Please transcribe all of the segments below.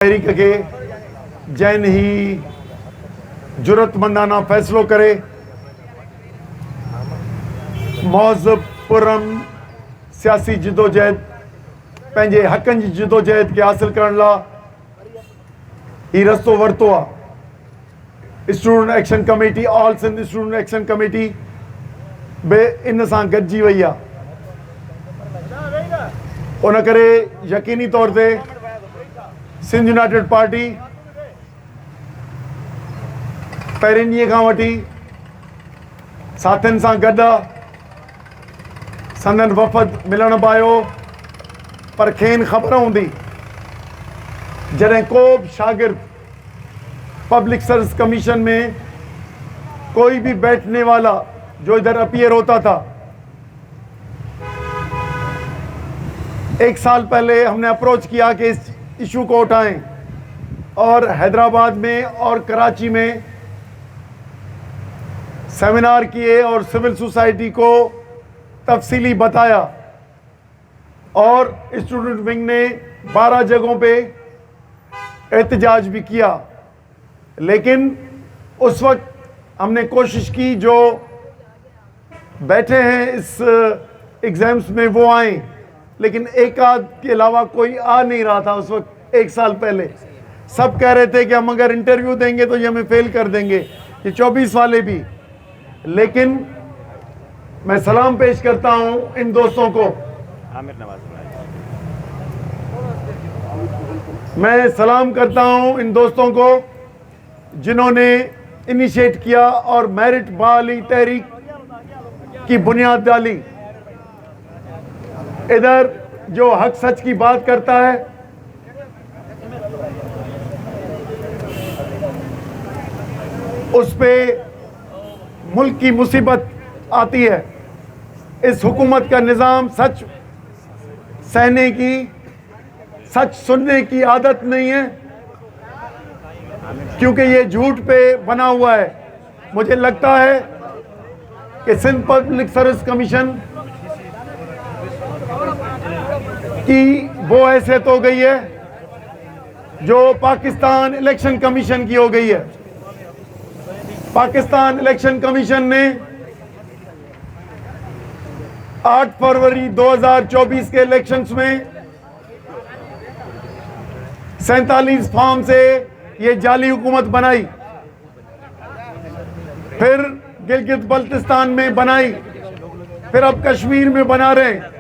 तहरीक के जैन ही जुरतमंदाना फैसलो करे महज़ब पुरम सियासी जिदोजहद पंहिंजे हक़नि जी जिदोजहद के हासिल करण लाइ ही रस्तो वरितो आहे। Student Action Committee All Sindh Student Action Committee बि इन सां गॾिजी वई आहे। उन करे यकीनी तौर ते सिंध यूनाइटेड पार्टी पहिरें ॾींहं खां वठी साथियुनि सां गॾु संदन वफ़द मिलण बि आयो, पर खेनि ख़बर हूंदी जॾहिं को बि शागिर्द पब्लिक सर्विस कमीशन में कोई भी बैठने वाला जो इधर अपीयर होता था, एक साल पहले हमने अप्रोच किया कि इस इशू को उठाएं और हैदराबाद में और कराची में सेमिनार किए और सिविल सोसाइटी को तफसीली बताया और स्टूडेंट विंग ने 12 जगहों पे एहतजाज भी किया। लेकिन उस वक्त हमने कोशिश की जो बैठे हैं इस एग्ज़ाम्स में वो आए, लेकिन एक आध के अलावा कोई आ नहीं रहा था। उस वक्त एक साल पहले सब कह रहे थे कि हम अगर इंटरव्यू देंगे तो ये हमें फेल कर देंगे, ये 24 वाले भी। लेकिन मैं सलाम पेश करता हूं इन दोस्तों को, मैं सलाम करता हूं इन दोस्तों को जिन्होंने इनिशिएट किया और मेरिट बहाली तहरीक की बुनियाद डाली। इधर जो हक सच की बात करता है उस पे मुल्क की मुसीबत आती है। इस हुकूमत का निज़ाम सच सहने की, सच सुनने की आदत नहीं है, क्योंकि ये झूठ पे बना हुआ है। मुझे लगता है कि सिंध पब्लिक सर्विस कमीशन की वो हैसियत हो गई है जो पाकिस्तान इलेक्शन कमीशन की हो गई है। पाकिस्तान इलेक्शन कमीशन ने 8 फरवरी 2024 के इलेक्शंस में 47 फॉर्म से ये जाली हुकूमत बनाई, फिर गिलगित बल्तिस्तान में बनाई, फिर अब कश्मीर में बना रहे हैं।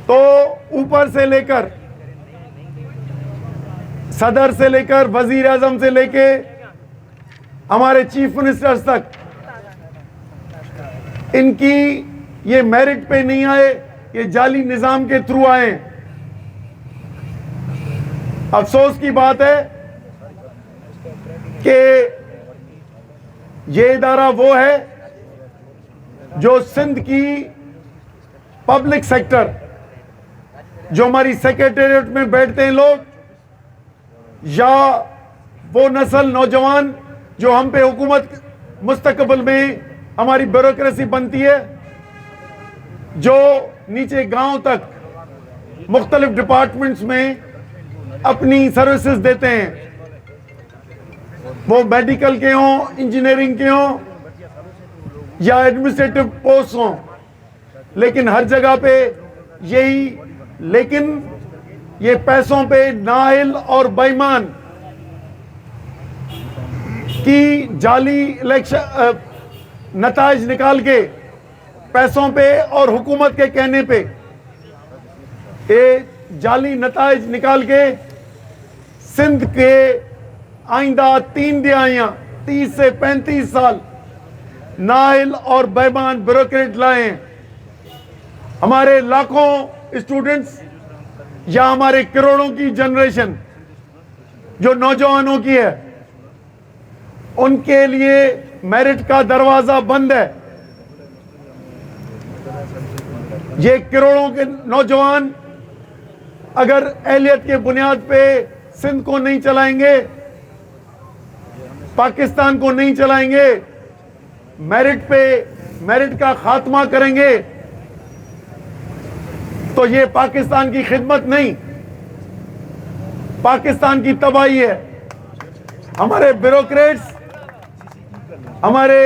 तो ऊपर से लेकर सदर से लेकर वजीर आजम से लेके हमारे चीफ मिनिस्टर्स तक इनकी ये मेरिट पे नहीं आए, ये जाली निजाम के थ्रू आए। अफसोस की बात है कि ये इदारा वो है जो सिंध की पब्लिक सेक्टर, जो हमारी सेक्रेटेरिएट में बैठते हैं लोग, या वो नस्ल नौजवान जो हम पे हुकूमत मुस्तकबिल में हमारी ब्यूरोक्रेसी बनती है, जो नीचे गांव तक मुख्तलिफ डिपार्टमेंट्स में अपनी सर्विसेज देते हैं, वो मेडिकल के हों, इंजीनियरिंग के हों या एडमिनिस्ट्रेटिव पोस्ट हों, लेकिन हर जगह पे यही। लेकिन ये पैसों पे नाअहल और बेईमान की जाली इलेक्शन नताइज निकाल के पैसों पे और हुकूमत के कहने पे ये जाली नताइज निकाल के सिंध के आइंदा 3 दिहाइयां 30 से 35 साल नाअहल और बेईमान ब्यूरोक्रेट लाए हैं। हमारे लाखों स्टूडेंट्स या हमारे करोड़ों की जनरेशन जो नौजवानों की है, उनके लिए मेरिट का दरवाजा बंद है। ये करोड़ों के नौजवान अगर अहलियत के बुनियाद पे सिंध को नहीं चलाएंगे, पाकिस्तान को नहीं चलाएंगे, मेरिट पे मेरिट का खात्मा करेंगे, तो ये पाकिस्तान की खिदमत नहीं, पाकिस्तान की तबाही है। हमारे ब्यूरोक्रेट्स, हमारे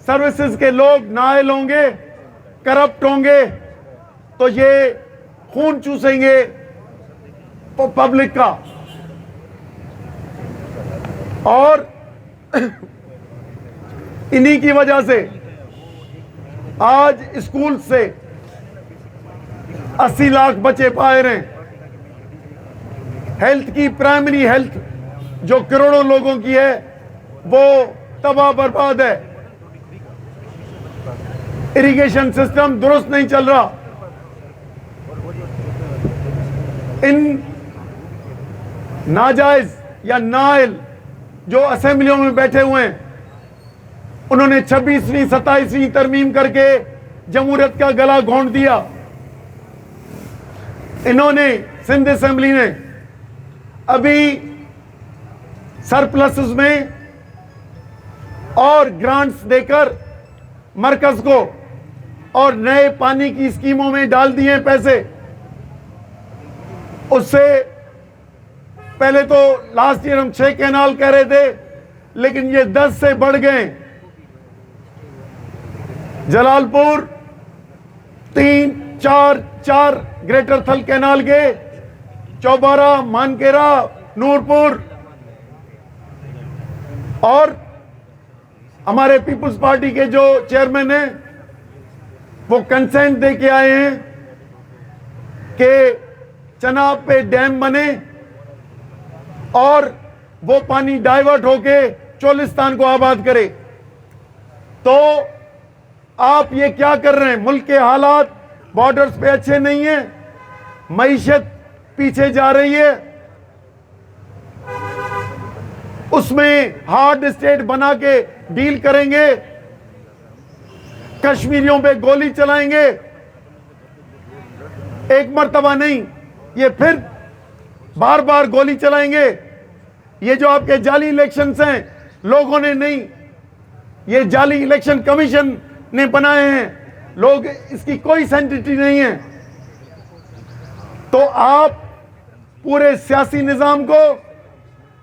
सर्विसेज के लोग नाअहल होंगे, करप्ट होंगे, तो ये खून चूसेंगे पब्लिक का। और इन्हीं की वजह से आज स्कूल से 80 लाख बच्चे बाहर हैं। हेल्थ की, प्राइमरी हेल्थ जो करोड़ों लोगों की है, वो तबाह बर्बाद है। इरिगेशन सिस्टम दुरुस्त नहीं चल रहा। इन नाजायज या नाअहल जो असेंबलियों में बैठे हुए हैं, उन्होंने 26वीं 27वीं तरमीम करके जमहूरियत का गला घोंट दिया। इन्होंने, सिंध असेंबली ने अभी सरप्लस में और ग्रांट्स देकर मरकज को और नए पानी की स्कीमों में डाल दिए पैसे। उससे पहले तो लास्ट ईयर हम 6 कैनाल कह रहे थे, लेकिन ये 10 से बढ़ गए। जलालपुर 3, 4 ग्रेटर थल कैनाल के, चौबारा, मानकेरा, नूरपुर, और हमारे पीपुल्स पार्टी के जो चेयरमैन हैं, वो कंसेंट दे के आए हैं कि चनाब पे डैम बने और वो पानी डाइवर्ट होके चोलिस्तान को आबाद करे। तो आप ये क्या कर रहे हैं? मुल्क के हालात बॉर्डर्स पे अच्छे नहीं है, मईशत पीछे जा रही है, उसमें हार्ड स्टेट बना के डील करेंगे, कश्मीरियों पे गोली चलाएंगे। एक मर्तबा नहीं, ये फिर बार बार गोली चलाएंगे। ये जो आपके जाली इलेक्शंस हैं, लोगों ने नहीं, ये जाली इलेक्शन कमीशन ने बनाए हैं, लोग, इसकी कोई सेंसिटिविटी नहीं है। तो आप पूरे सियासी निजाम को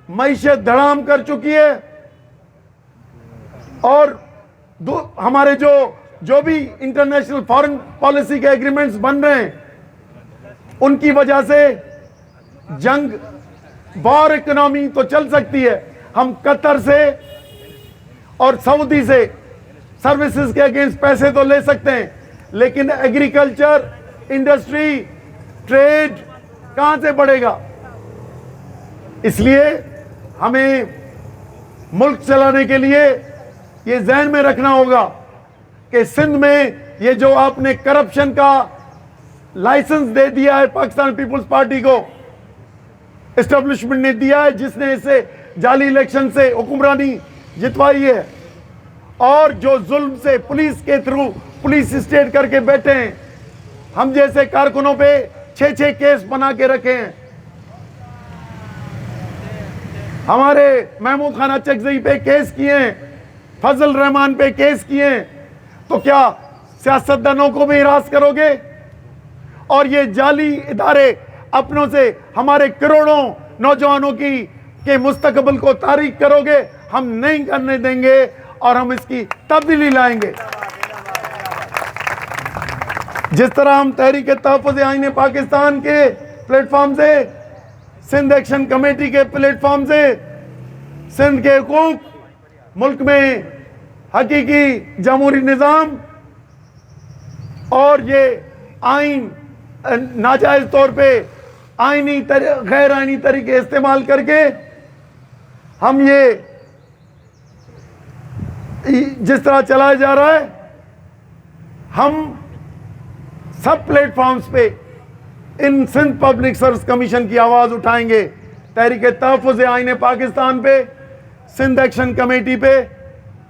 मईशत धड़ाम कर चुकी है, और हमारे जो भी इंटरनेशनल फॉरेन पॉलिसी के एग्रीमेंट्स बन रहे हैं, उनकी वजह से जंग, वॉर इकोनॉमी तो चल सकती है। हम कतर से और सऊदी से सर्विसेज के अगेंस्ट पैसे तो ले सकते हैं, लेकिन एग्रीकल्चर, इंडस्ट्री, ट्रेड कहां से बढ़ेगा? इसलिए हमें मुल्क चलाने के लिए ये ज़हन में रखना होगा कि सिंध में ये जो आपने करप्शन का लाइसेंस दे दिया है पाकिस्तान पीपुल्स पार्टी को, एस्टेब्लिशमेंट ने दिया है, जिसने इसे जाली इलेक्शन से हुक्मरानी जितवाई है, और जो जुल्म से पुलिस के थ्रू पुलिस स्टेट करके बैठे हैं, हम जैसे कारकुनों पे 6 केस बना के रखे हैं। हमारे महमूद खान अचकज़ई पे केस किए हैं, फजल रहमान पे केस किए हैं। तो क्या सियासतदानों को भी हिरास करोगे? और ये जाली इदारे अपनों से हमारे करोड़ों नौजवानों के मुस्तकबिल को तारीक करोगे? हम नहीं करने देंगे, और हम इसकी तब्दीली लाएंगे। जिस तरह हम तहरीक तहफ़्फ़ुज़ आईन पाकिस्तान के प्लेटफॉर्म से, सिंध एक्शन कमेटी के प्लेटफॉर्म से सिंध के हुकूक, मुल्क में हकीकी जमहूरी निज़ाम और ये आइन नाजायज़ तौर पे आइनी गैर आइनी तरीके इस्तेमाल करके हम ये जिस तरह चलाया जा रहा है, हम सब प्लेटफॉर्म्स पे इन सिंध पब्लिक सर्विस कमीशन की आवाज़ उठाएंगे। तहरीक तहफ़्फ़ुज़ आईन पाकिस्तान पे, सिंध एक्शन कमेटी पे,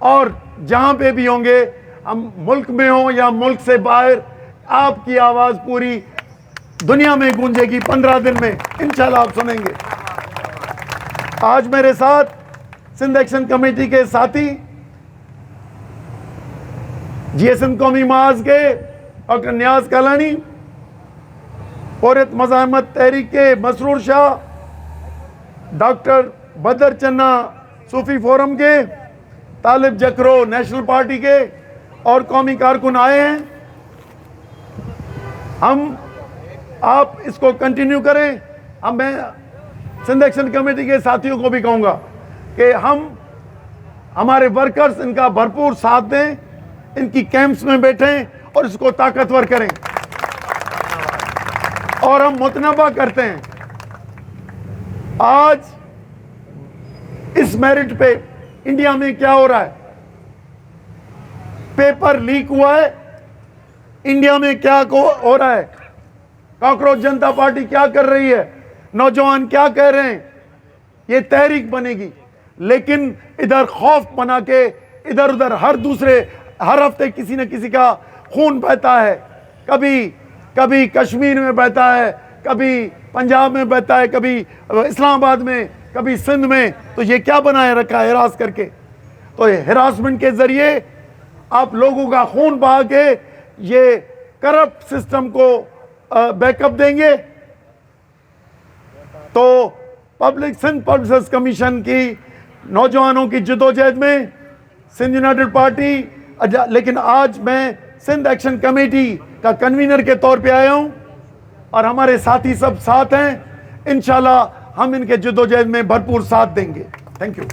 और जहाँ पे भी होंगे, हम मुल्क में हों या मुल्क से बाहर, आपकी आवाज़ पूरी दुनिया में गूंजेगी। 15 दिन में इंशाल्लाह आप सुनेंगे। आज मेरे साथ सिंध एक्शन कमेटी के साथी, GSM कौमी महाज के डॉक्टर नियाज कालानी, औरत मज़ाहमत तहरीक के मसरूर शाह, डॉक्टर बदर चन्ना सूफी फोरम के, तालिब जकरो नेशनल पार्टी के और कौमी कारकुन आए हैं। आप इसको कंटिन्यू करें। अब मैं सिंध एक्शन कमेटी के साथियों को भी कहूँगा कि हमारे वर्कर्स इनका भरपूर साथ दें, इनकी कैंप्स में बैठें और इसको ताकतवर करें। और हम मुतनबा करते हैं, आज इस मेरिट पे इंडिया में क्या हो रहा है, पेपर लीक हुआ है, इंडिया में क्या हो रहा है, कॉकरोच जनता पार्टी क्या कर रही है, नौजवान क्या कह रहे हैं, ये तहरीक बनेगी। लेकिन इधर खौफ बना के इधर उधर हर हफ्ते किसी न किसी का खून बहता है, कभी कश्मीर में बहता है, कभी पंजाब में बहता है, कभी इस्लामाबाद में, कभी सिंध में। तो ये क्या बनाए रखा है हिरास करके। तो हिरासमेंट के जरिए आप लोगों का खून बहा के ये करप्ट सिस्टम को बैकअप देंगे। तो सिंध पब्लिक सर्विस कमीशन की नौजवानों की जद्दोजहद में सिंध यूनाइटेड पार्टी, लेकिन आज मैं सिंध एक्शन कमेटी का कन्वीनर के तौर पे आया हूं और हमारे साथी सब साथ हैं। इंशाल्लाह हम इनके जद्दोजहद में भरपूर साथ देंगे। Thank you.